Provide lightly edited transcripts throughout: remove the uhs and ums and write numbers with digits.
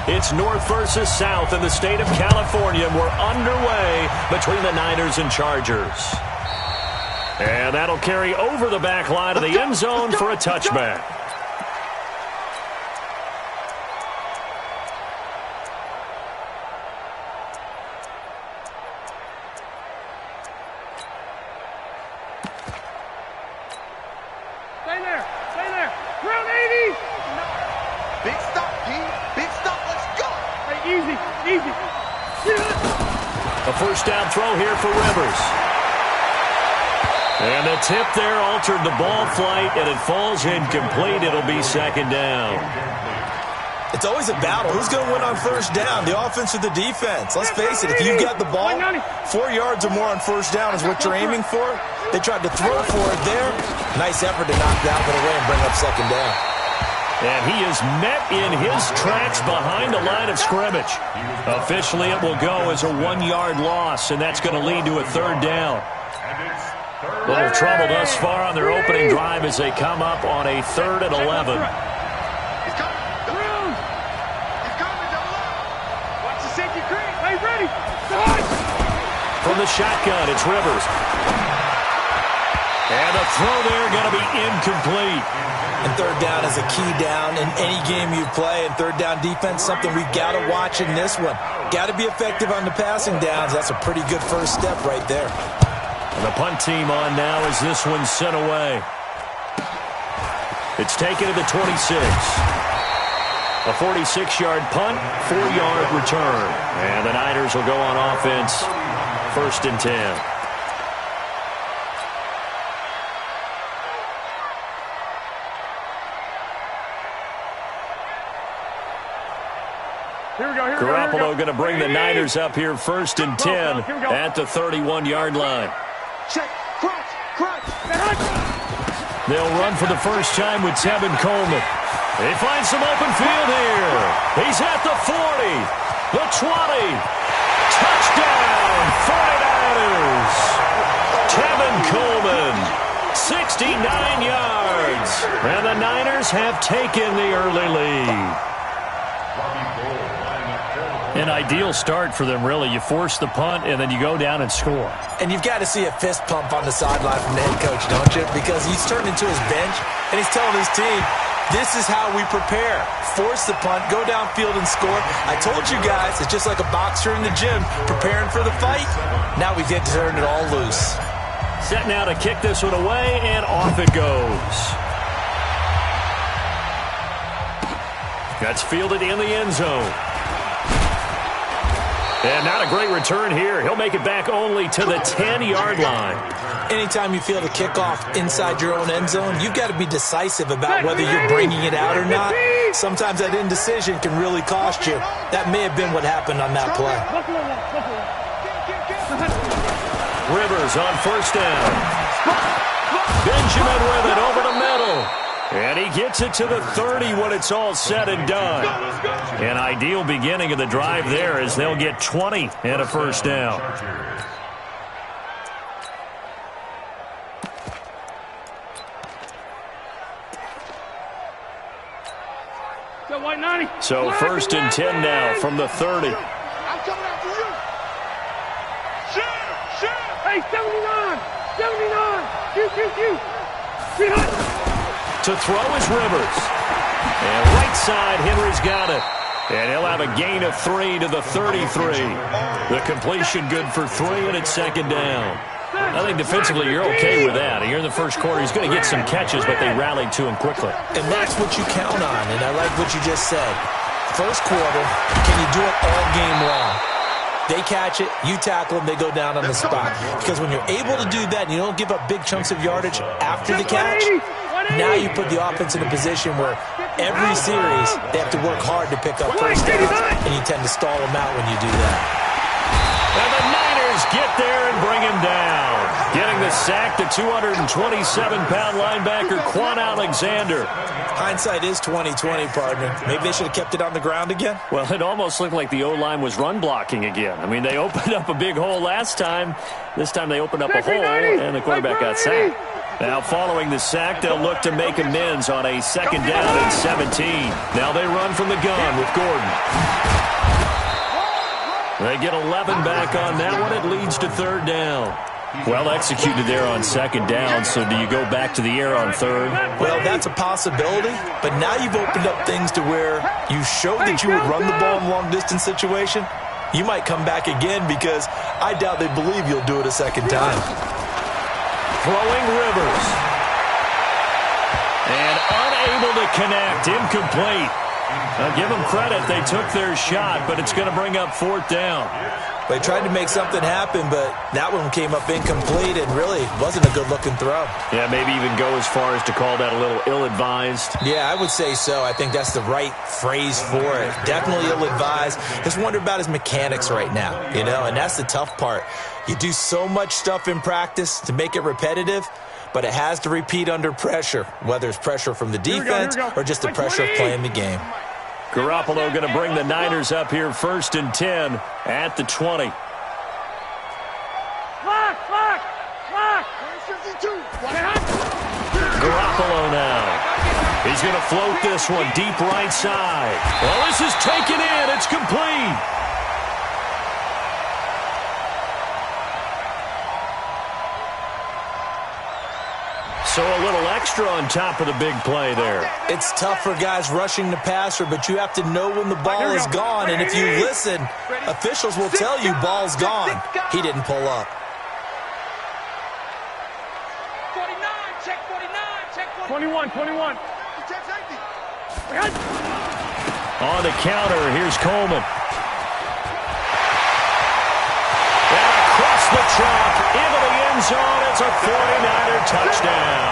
It's North versus South in the state of California. And we're underway between the Niners and Chargers. And that'll carry over the back line of the end zone for a touchback. Stay there. Stay there. Round 80. Big stop, P. Big stop. Let's go. Hey, easy. Easy. A first down throw here for Rivers. And the tip there altered the ball flight, and it falls incomplete. It'll be second down. It's always a battle. Who's going to win on first down, the offense or the defense? Let's face it, if you've got the ball, 4 yards or more on first down is what you're aiming for. They tried to throw for it there. Nice effort to knock that one away and bring up second down. And he is met in his tracks behind the line of scrimmage. Officially, it will go as a 1-yard loss, and that's going to lead to a third down. A little trouble thus far on their opening drive as they come up on a 3rd and 11. From the shotgun, it's Rivers. And the throw there going to be incomplete. And third down is a key down in any game you play. And third down defense, something we got to watch in this one. Got to be effective on the passing downs. That's a pretty good first step right there. And the punt team on now as this one's sent away. It's taken to the 26. A 46-yard punt, 4-yard return. And the Niners will go on offense, 1st and 10. Garoppolo going to bring the Niners up here 1st and 10 at the 31-yard line. They'll run for the first time with Tevin Coleman. He finds some open field here. He's at the 40, the 20. Touchdown, 49ers. Tevin Coleman, 69 yards. And the Niners have taken the early lead. An ideal start for them, really. You force the punt, and then you go down and score. And you've got to see a fist pump on the sideline from the head coach, don't you? Because he's turned into his bench, and he's telling his team, this is how we prepare. Force the punt, go downfield and score. I told you guys, it's just like a boxer in the gym preparing for the fight. Now we get to turn it all loose. Set now to kick this one away, and off it goes. That's fielded in the end zone. And not a great return here. He'll make it back only to the 10-yard line. Anytime you field a kickoff inside your own end zone, you've got to be decisive about whether you're bringing it out or not. Sometimes that indecision can really cost you. That may have been what happened on that play. Rivers on first down. Benjamin with it over the middle. And he gets it to the 30 when it's all said and done. An ideal beginning of the drive there as they'll get 20 and a first down. So 1st and 10 now from the 30. I'm coming after you. Shoot! Hey, 79! 79! To throw is Rivers. And right side, Henry's got it. And he'll have a gain of 3 to the 33. The completion good for 3, and it's second down. I think defensively you're okay with that. Here in the first quarter, he's going to get some catches, but they rallied to him quickly. And that's what you count on, and I like what you just said. First quarter, can you do it all game long? They catch it, you tackle them, they go down on the spot. Because when you're able to do that and you don't give up big chunks of yardage after the catch, now you put the offense in a position where every series they have to work hard to pick up first downs, and you tend to stall them out when you do that. And the Niners get there and bring him down. Getting the sack, the 227-pound linebacker, Quan Alexander. Hindsight is 20/20, partner. Maybe they should have kept it on the ground again. Well, it almost looked like the O-line was run blocking again. I mean, they opened up a big hole last time. This time they opened up a hole, and the quarterback got sacked. Now following the sack, they'll look to make amends on a second down and 17. Now they run from the gun with Gordon. They get 11 back on that one. It leads to third down. Well executed there on second down, so do you go back to the air on third? Well, that's a possibility, but now you've opened up things to where you showed that you would run the ball in a long-distance situation. You might come back again because I doubt they believe you'll do it a second time. Throwing Rivers. And unable to connect, incomplete. Now give them credit, they took their shot, but it's going to bring up fourth down. They tried to make something happen, but that one came up incomplete and really wasn't a good-looking throw. Yeah, maybe even go as far as to call that a little ill-advised. Yeah, I would say so. I think that's the right phrase for it. Definitely ill-advised. Just wonder about his mechanics right now, you know, and that's the tough part. You do so much stuff in practice to make it repetitive, but it has to repeat under pressure, whether it's pressure from the defense or just the pressure of playing the game. Garoppolo going to bring the Niners up here first and 10 at the 20. Garoppolo now. He's going to float this one deep right side. Well, this is taken in. It's complete. So a little extra on top of the big play there. It's tough for guys rushing the passer, but you have to know when the ball is gone. And if you listen, officials will tell you ball's gone. He didn't pull up. 21. On the counter, here's Coleman. And across the track, into the end zone, it's a 49er touchdown.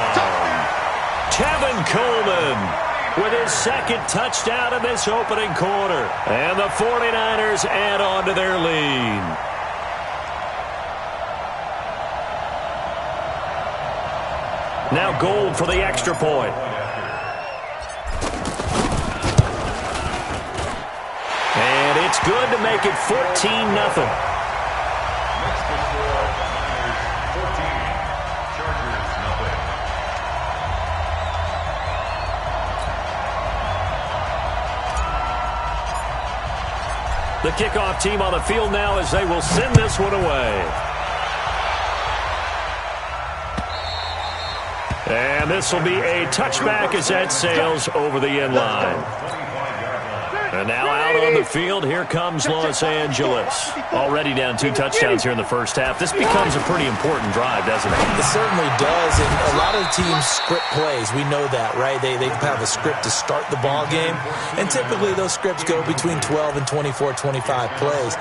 Tevin Coleman with his second touchdown in this opening quarter. And the 49ers add on to their lead. Now Gold for the extra point. And it's good to make it 14-0. The kickoff team on the field now as they will send this one away. And this will be a touchback as that sails over the end line. And now out on the field, here comes Los Angeles. Already down 2 touchdowns here in the first half. This becomes a pretty important drive, doesn't it? It certainly does, and a lot of teams script plays. We know that, right? They have a script to start the ball game, and typically those scripts go between 12 and 24, 25 plays.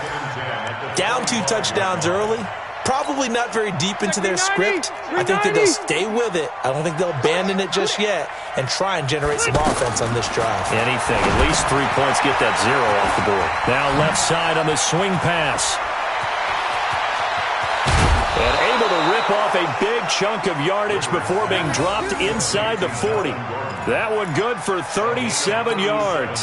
Down 2 touchdowns early, probably not very deep into their script. I think that they'll stay with it. I don't think they'll abandon it just yet and try and generate some offense on this drive. Anything. At least 3 points, get that 0 off the board. Now left side on the swing pass. And able to rip off a big chunk of yardage before being dropped inside the 40. That one good for 37 yards.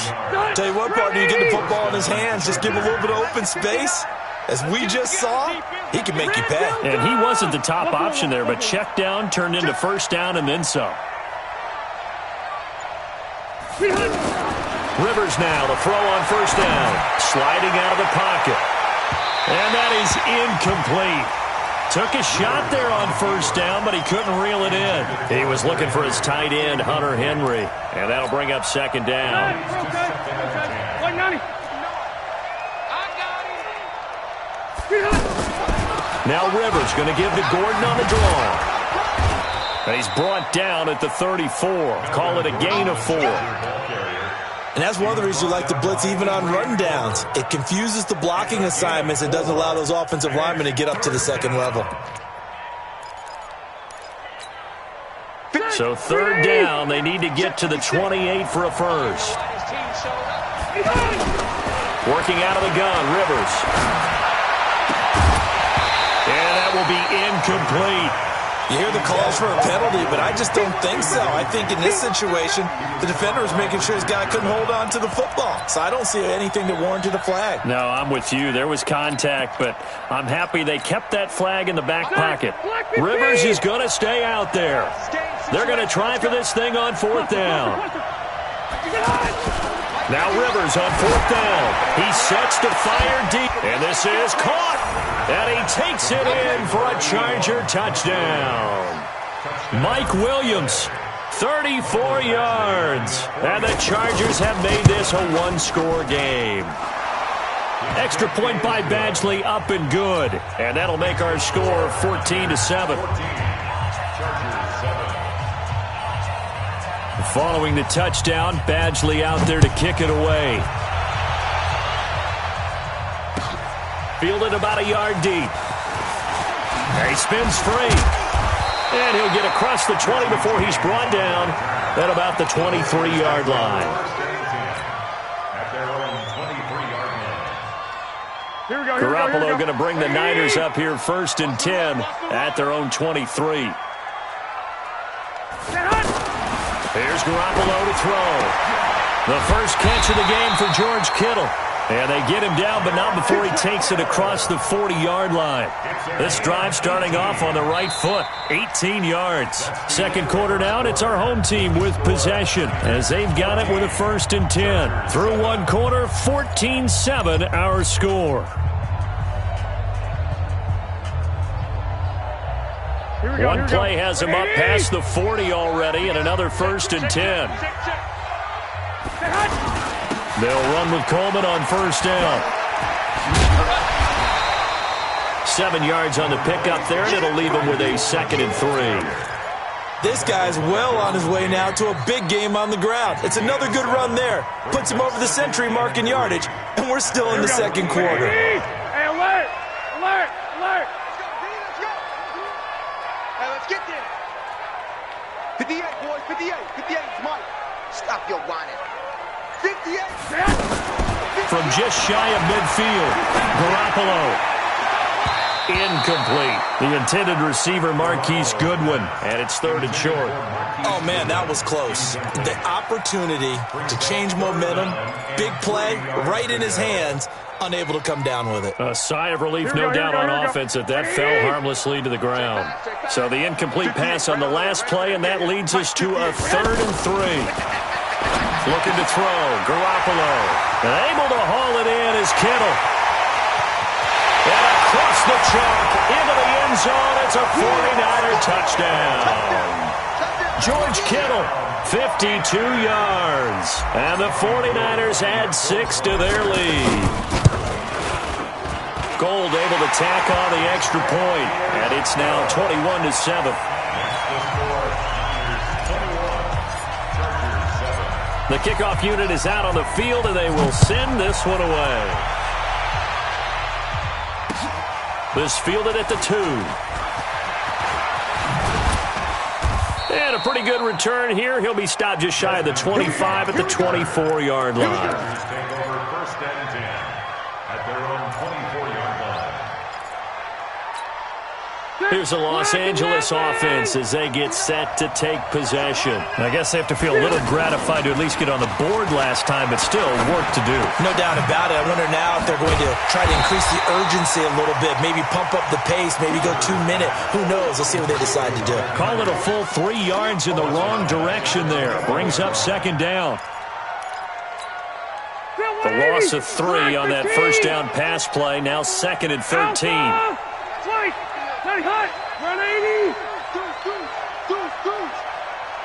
Tell you what, partner, you get the football in his hands, just give him a little bit of open space. As we just saw, he can make you pay. And he wasn't the top option there, but check down turned into first down and then some. Rivers now to throw on first down. Sliding out of the pocket. And that is incomplete. Took a shot there on first down, but he couldn't reel it in. He was looking for his tight end, Hunter Henry. And that'll bring up second down. Now Rivers going to give to Gordon on the draw. And he's brought down at the 34. Call it a gain of 4. And that's one of the reasons you like to blitz even on rundowns. It confuses the blocking assignments and doesn't allow those offensive linemen to get up to the second level. So third down, they need to get to the 28 for a first. Working out of the gun, Rivers. And that will be incomplete. You hear the calls for a penalty, but I just don't think so. I think in this situation, the defender was making sure his guy couldn't hold on to the football. So I don't see anything that warranted a flag. No, I'm with you. There was contact, but I'm happy they kept that flag in the back pocket. Rivers is going to stay out there. They're going to try for this thing on 4th down. Now Rivers on 4th down. He sets to fire deep. And this is caught. And he takes it in for a Charger touchdown. Mike Williams, 34 yards. And the Chargers have made this a one-score game. Extra point by Badgley, up and good. And that'll make our score 14-7. Following the touchdown, Badgley out there to kick it away. Fielded about a yard deep. And he spins free. And he'll get across the 20 before he's brought down at about the 23-yard line. Garoppolo going to bring the Niners up here 1st and 10 at their own 23. Here's Garoppolo to throw. The first catch of the game for George Kittle. And they get him down, but not before he takes it across the 40-yard line. This drive starting off on the right foot, 18 yards. Second quarter down, it's our home team with possession as they've got it with a 1st and 10. Through one quarter, 14-7 our score. One play has him up past the 40 already, and another 1st and 10. They'll run with Coleman on 1st down. 7 yards on the pickup there, and it'll leave him with a 2nd and 3. This guy's well on his way now to a big game on the ground. It's another good run there. Puts him over the century mark in yardage, and we're still in the second quarter. Hey, alert! Alert! Alert! Hey, let's get there. 58, boys, 58. 58 is Mike. Stop your whining. 58. From just shy of midfield, Garoppolo. Incomplete. The intended receiver, Marquise Goodwin, and it's 3rd and short. Oh, man, that was close. The opportunity to change momentum, big play, right in his hands, unable to come down with it. A sigh of relief, no doubt, on offense that fell harmlessly to the ground. So the incomplete pass on the last play, and that leads us to a 3rd and 3. Looking to throw, Garoppolo. And able to haul it in is Kittle. And across the chalk, into the end zone, it's a 49er touchdown. George Kittle, 52 yards. And the 49ers add 6 to their lead. Gold able to tack on the extra point, and it's now 21-7. The kickoff unit is out on the field, and they will send this one away. This fielded at the 2. And a pretty good return here. He'll be stopped just shy of the 25 at the 24-yard line. Here's the Los Angeles offense as they get set to take possession. I guess they have to feel a little gratified to at least get on the board last time, but still work to do. No doubt about it. I wonder now if they're going to try to increase the urgency a little bit, maybe pump up the pace, maybe go 2-minute. Who knows? Let's see what they decide to do. Call it a full 3 yards in the wrong direction there. Brings up 2nd down. The loss of 3 on that 1st down pass play. Now 2nd and 13. Run 80!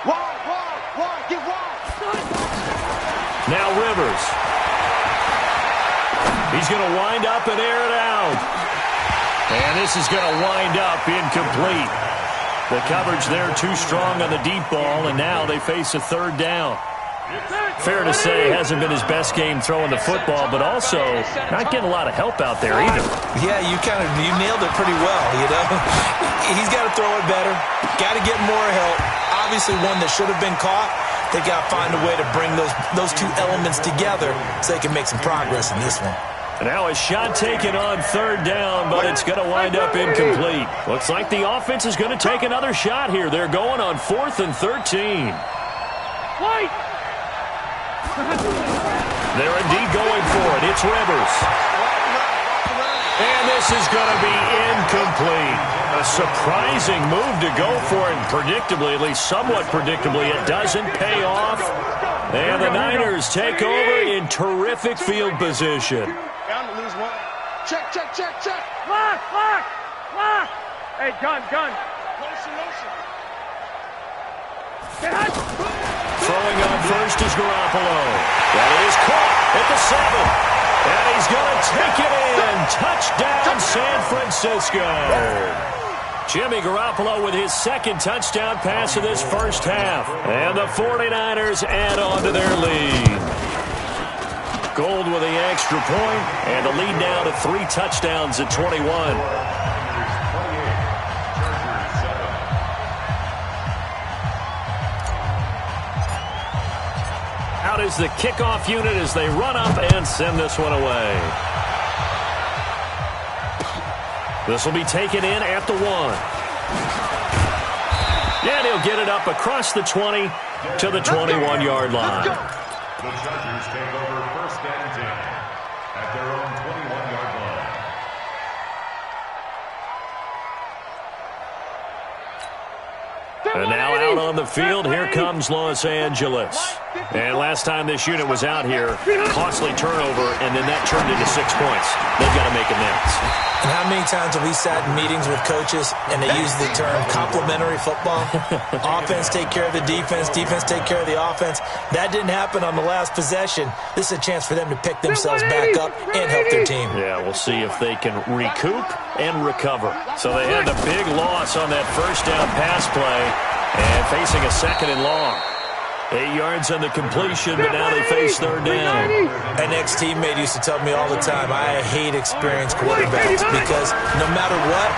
Wide, get wide! Now Rivers. He's going to wind up and air it out. And this is going to wind up incomplete. The coverage there too strong on the deep ball, and now they face a 3rd down. Fair to say, it hasn't been his best game throwing the football, but also not getting a lot of help out there either. Yeah, you nailed it pretty well, you know. He's got to throw it better. Got to get more help. Obviously one that should have been caught. They got to find a way to bring those two elements together so they can make some progress in this one. Now a shot taken on third down, but it's going to wind up incomplete. Looks like the offense is going to take another shot here. They're going on 4th and 13. White! They're indeed going for it. It's Rivers. And this is going to be incomplete. A surprising move to go for it. Predictably, at least somewhat predictably, it doesn't pay off. And the Niners take over in terrific field position. Bound to lose one. Check, check, check, check. Lock, lock, lock. Hey, gun. Motion. Get hot. Throwing on first is Garoppolo. That is caught at the 7. And he's going to take it in. Touchdown, San Francisco. Jimmy Garoppolo with his second touchdown pass of this first half. And the 49ers add on to their lead. Gold with the extra point, and the lead now to 3 touchdowns at 21. Out is the kickoff unit as they run up and send this one away. This will be taken in at the 1. And he'll get it up across the 20 to the 21-yard line. The Chargers take over 1st and 10 at their own 21-yard line. And now out on the field, here comes Los Angeles. And last time this unit was out here, costly turnover, and then that turned into 6 points. They've got to make amends. And how many times have we sat in meetings with coaches and they use the term complementary football? Offense take care of the defense, defense take care of the offense. That didn't happen on the last possession. This is a chance for them to pick themselves back up and help their team. Yeah, we'll see if they can recoup and recover. So they had the big loss on that first down pass play and facing a 2nd and long. 8 yards on the completion, but now they face 3rd down. An ex-teammate used to tell me all the time, I hate experienced quarterbacks because no matter what,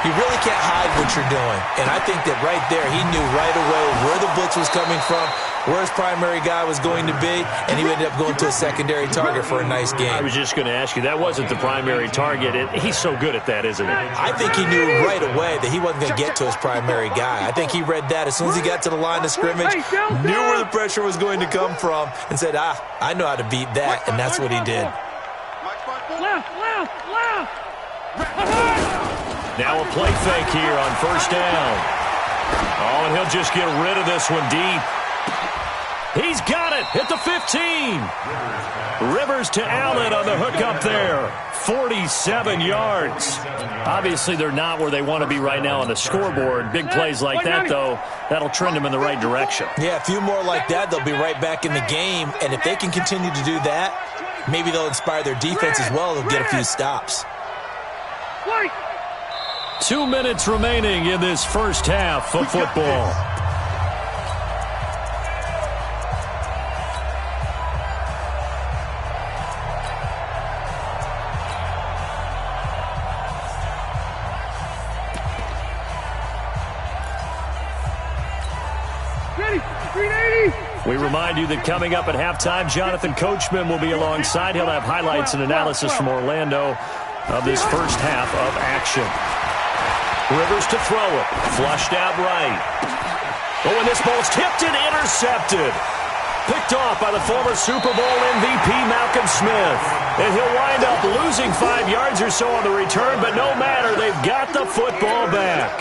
you really can't hide what you're doing. And I think that right there, he knew right away where the blitz was coming from, where his primary guy was going to be, and he ended up going to a secondary target for a nice game. I was just going to ask you, that wasn't the primary target. He's so good at that, isn't he? I think he knew right away that he wasn't going to get to his primary guy. I think he read that as soon as he got to the line of scrimmage, knew where the pressure was going to come from, and said, I know how to beat that, and that's what he did. Left. Now a play fake here on first down. Oh, and he'll just get rid of this one deep. He's got it at the 15. Rivers to Allen on the hook up there. 47 yards. Obviously, they're not where they want to be right now on the scoreboard. Big plays like that, though, that'll trend them in the right direction. Yeah, a few more like that, they'll be right back in the game. And if they can continue to do that, maybe they'll inspire their defense as well. They'll get a few stops. 2 minutes remaining in this first half of football. We remind you that coming up at halftime, Jonathan Coachman will be alongside. He'll have highlights and analysis from Orlando of this first half of action. Rivers to throw it. Flushed out right. Oh, and this ball's tipped and intercepted. Picked off by the former Super Bowl MVP Malcolm Smith. And he'll wind up losing 5 yards or so on the return, but no matter, they've got the football back.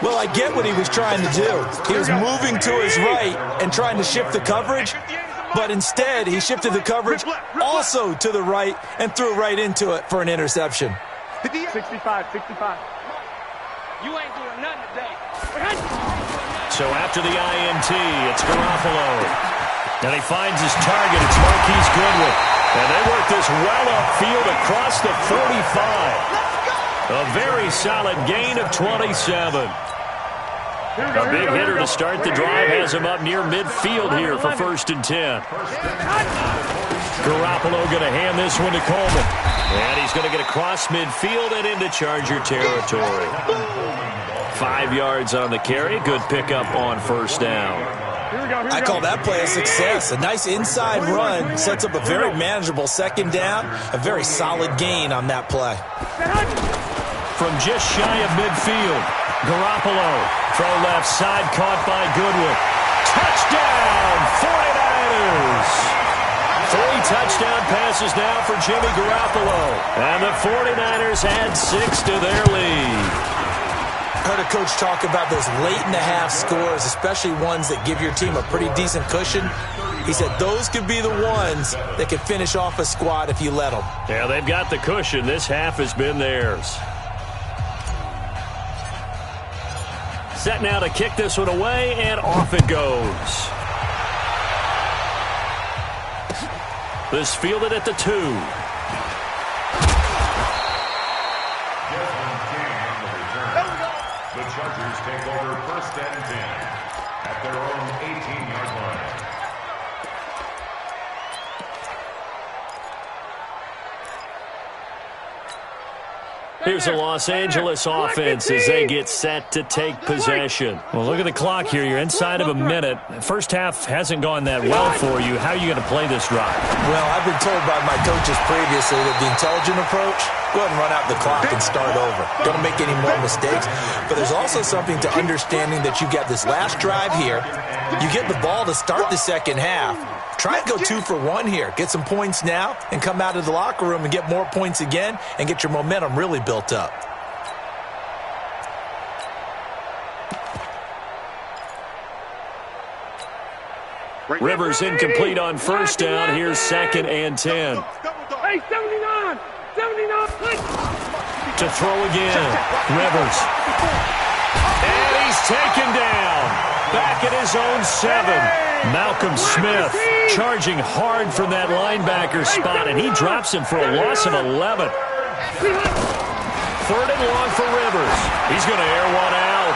Well, I get what he was trying to do. He was moving to his right and trying to shift the coverage, but instead he shifted the coverage also to the right and threw right into it for an interception. 65. You ain't doing nothing today. So after the INT, it's Garoppolo. And he finds his target. It's Marquise Goodwin. And they work this well upfield across the 45. A very solid gain of 27. A big hitter to start the drive has him up near midfield here for 1st and 10. Garoppolo going to hand this one to Coleman. And he's going to get across midfield and into Charger territory. 5 yards on the carry. Good pickup on first down. I call that play a success. A nice inside run sets up a very manageable second down. A very solid gain on that play. From just shy of midfield, Garoppolo. Throw left side, caught by Goodwin. Touchdown, 49ers! 3 touchdown passes now for Jimmy Garoppolo. And the 49ers add 6 to their lead. I heard a coach talk about those late-in-the-half scores, especially ones that give your team a pretty decent cushion. He said those could be the ones that could finish off a squad if you let them. Yeah, they've got the cushion. This half has been theirs. Set now to kick this one away, and off it goes. This fielded at the 2. The Chargers take over 1st and 10 at their own 18-yard line. Here's the Los Angeles offense as they get set to take possession. Well, look at the clock here. You're inside of a minute. First half hasn't gone that well for you. How are you going to play this drive? Well, I've been told by my coaches previously that the intelligent approach, go ahead and run out the clock and start over. Don't make any more mistakes. But there's also something to understanding that you got this last drive here. You get the ball to start the second half. Try and go 2 for 1 here. Get some points now and come out of the locker room and get more points again and get your momentum really built up. Rivers incomplete on first down. Here's 2nd and 10. Hey, 79! 79! To throw again. Rivers. And he's taken down. Back at his own 7. Malcolm Smith charging hard from that linebacker spot, and he drops him for a loss of 11. 3rd and long for Rivers. He's going to air one out.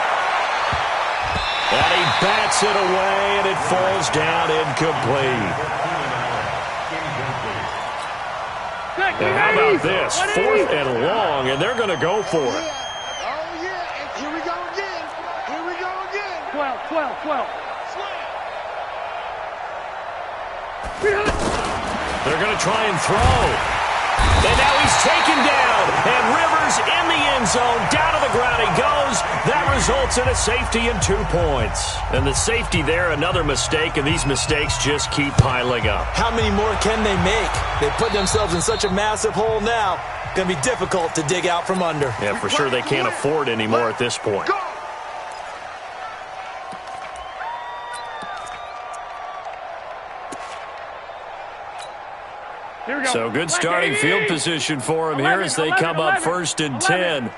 And he bats it away, and it falls down incomplete. And how about this? 4th and long, and they're going to go for it. Oh, yeah, and here we go again. Here we go again. 12. They're going to try and throw. And now he's taken down. And Rivers in the end zone. Down to the ground he goes. That results in a safety and 2 points. And the safety there, another mistake. And these mistakes just keep piling up. How many more can they make? They put themselves in such a massive hole now. Going to be difficult to dig out from under. Yeah, for sure they can't afford any more at this point. So good starting field position for him here as they come up 1st and 10.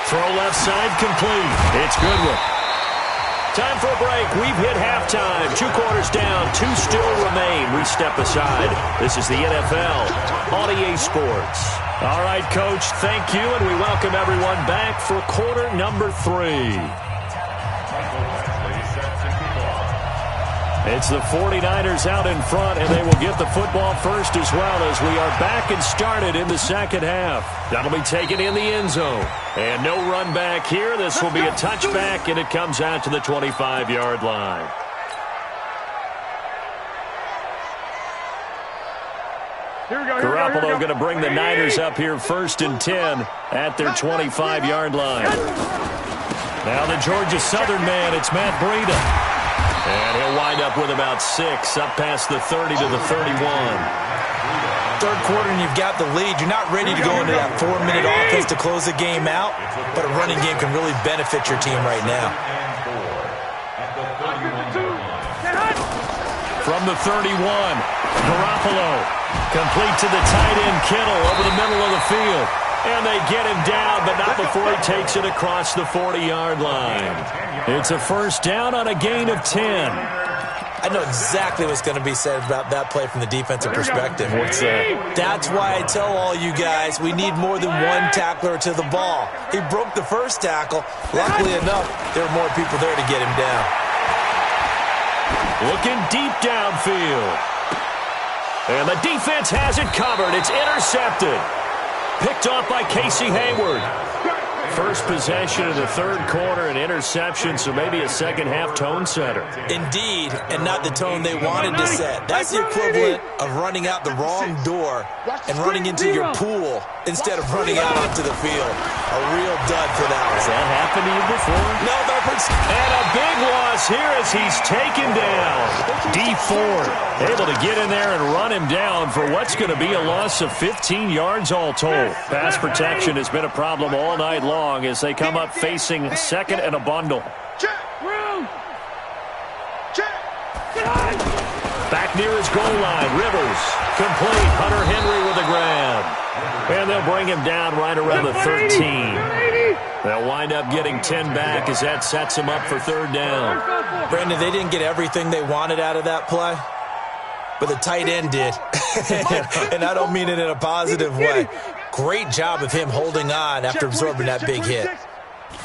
Throw left side complete. It's Goodwin. Time for a break. We've hit halftime. 2 quarters down. 2 still remain. We step aside. This is the NFL on EA Sports. All right, Coach, thank you, and we welcome everyone back for quarter number 3. It's the 49ers out in front, and they will get the football first as well as we are back and started in the second half. That'll be taken in the end zone. And no run back here. This will be a touchback, and it comes out to the 25-yard line. Garoppolo going to bring the Niners up here 1st and 10 at their 25-yard line. Now the Georgia Southern man, it's Matt Breida. And he'll wind up with about 6, up past the 30 to the 31. Third quarter and you've got the lead. You're not ready to go into that 4-minute offense to close the game out, but a running game can really benefit your team right now. From the 31, Garoppolo, complete to the tight end Kittle over the middle of the field. And they get him down, but not before he takes it across the 40-yard line. It's a first down on a gain of 10. I know exactly what's going to be said about that play from the defensive perspective. What's that? That's why I tell all you guys we need more than one tackler to the ball. He broke the first tackle. Luckily enough, there were more people there to get him down. Looking deep downfield. And the defense has it covered. It's intercepted. Picked off by Casey Hayward. First possession of the third quarter, an interception, so maybe a second-half tone setter. Indeed, and not the tone they wanted to set. That's the equivalent of running out the wrong door and running into your pool instead of running out onto the field. A real dud for that one. Has that happened to you before? No, and a big loss here as he's taken down. D Ford able to get in there and run him down for what's going to be a loss of 15 yards all told. Pass protection has been a problem all night long as they come up facing second and a bundle. Back near his goal line, Rivers. Complete. Hunter Henry with a grab. And they'll bring him down right around the 13. They'll wind up getting 10 back as that sets him up for third down. Brandon, they didn't get everything they wanted out of that play, but the tight end did. And I don't mean it in a positive way. Great job of him holding on after absorbing that big hit.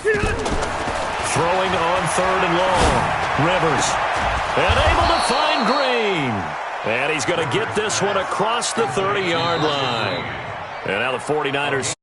Throwing on third and long. Rivers. And able to find Green. And he's going to get this one across the 30-yard line. And now the 49ers